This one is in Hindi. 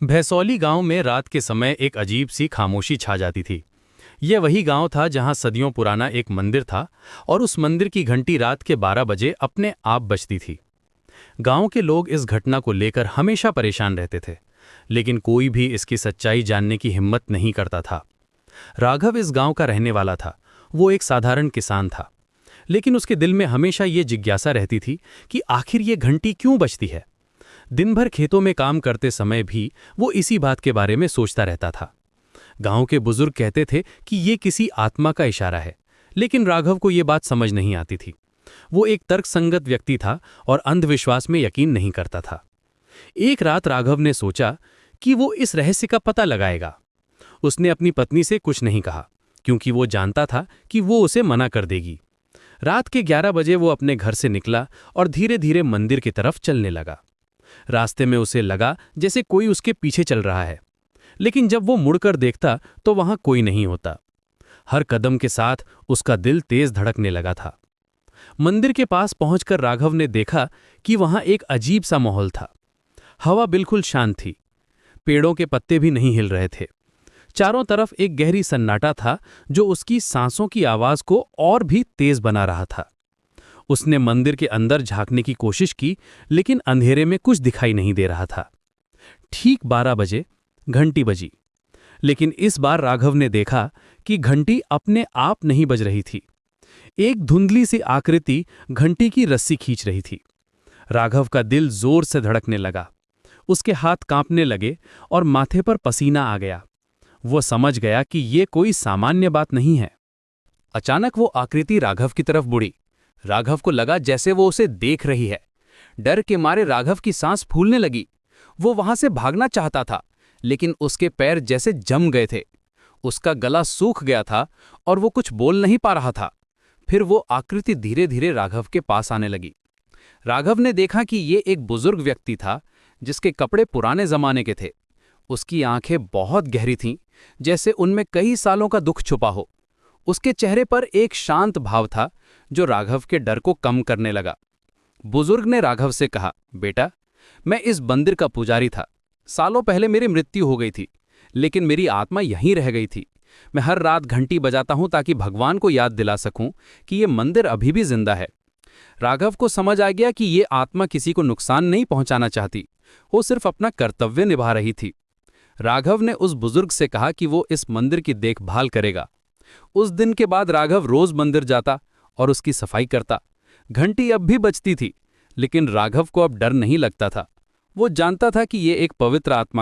भैसौली गांव में रात के समय एक अजीब सी खामोशी छा जाती थी। यह वही गांव था जहां सदियों पुराना एक मंदिर था और उस मंदिर की घंटी रात के 12 बजे अपने आप बजती थी। गांव के लोग इस घटना को लेकर हमेशा परेशान रहते थे, लेकिन कोई भी इसकी सच्चाई जानने की हिम्मत नहीं करता था। राघव इस गांव का रहने वाला था। वो एक साधारण किसान था, लेकिन उसके दिल में हमेशा ये जिज्ञासा रहती थी कि आखिर ये घंटी क्यों बजती है। दिन भर खेतों में काम करते समय भी वो इसी बात के बारे में सोचता रहता था। गांव के बुजुर्ग कहते थे कि ये किसी आत्मा का इशारा है, लेकिन राघव को ये बात समझ नहीं आती थी। वो एक तर्कसंगत व्यक्ति था और अंधविश्वास में यकीन नहीं करता था। एक रात राघव ने सोचा कि वो इस रहस्य का पता लगाएगा। उसने अपनी पत्नी से कुछ नहीं कहा, क्योंकि वो जानता था कि वो उसे मना कर देगी। रात के 11 बजे वो अपने घर से निकला और धीरे धीरे मंदिर की तरफ चलने लगा। रास्ते में उसे लगा जैसे कोई उसके पीछे चल रहा है, लेकिन जब वो मुड़कर देखता तो वहां कोई नहीं होता। हर कदम के साथ उसका दिल तेज धड़कने लगा था। मंदिर के पास पहुंचकर राघव ने देखा कि वहां एक अजीब सा माहौल था। हवा बिल्कुल शांत थी, पेड़ों के पत्ते भी नहीं हिल रहे थे। चारों तरफ एक गहरी सन्नाटा था जो उसकी सांसों की आवाज को और भी तेज बना रहा था। उसने मंदिर के अंदर झांकने की कोशिश की, लेकिन अंधेरे में कुछ दिखाई नहीं दे रहा था। ठीक 12 बजे घंटी बजी, लेकिन इस बार राघव ने देखा कि घंटी अपने आप नहीं बज रही थी। एक धुंधली सी आकृति घंटी की रस्सी खींच रही थी। राघव का दिल जोर से धड़कने लगा। उसके हाथ कांपने लगे और माथे पर पसीना आ गया। वो समझ गया कि ये कोई सामान्य बात नहीं है। अचानक वो आकृति राघव की तरफ मुड़ी। राघव को लगा जैसे वो उसे देख रही है। डर के मारे राघव की सांस फूलने लगी। वो वहां से भागना चाहता था, लेकिन उसके पैर जैसे जम गए थे। उसका गला सूख गया था और वो कुछ बोल नहीं पा रहा था। फिर वो आकृति धीरे धीरे राघव के पास आने लगी। राघव ने देखा कि ये एक बुजुर्ग व्यक्ति था, जिसके कपड़े पुराने जमाने के थे। उसकी आंखें बहुत गहरी थीं, जैसे उनमें कई सालों का दुख छुपा हो। उसके चेहरे पर एक शांत भाव था जो राघव के डर को कम करने लगा। बुजुर्ग ने राघव से कहा, बेटा, मैं इस मंदिर का पुजारी था। सालों पहले मेरी मृत्यु हो गई थी, लेकिन मेरी आत्मा यहीं रह गई थी। मैं हर रात घंटी बजाता हूं ताकि भगवान को याद दिला सकूं कि ये मंदिर अभी भी जिंदा है। राघव को समझ आ गया कि ये आत्मा किसी को नुकसान नहीं पहुंचाना चाहती, वो सिर्फ अपना कर्तव्य निभा रही थी। राघव ने उस बुजुर्ग से कहा कि वो इस मंदिर की देखभाल करेगा। उस दिन के बाद राघव रोज मंदिर जाता और उसकी सफाई करता। घंटी अब भी बजती थी, लेकिन राघव को अब डर नहीं लगता था। वो जानता था कि ये एक पवित्र आत्मा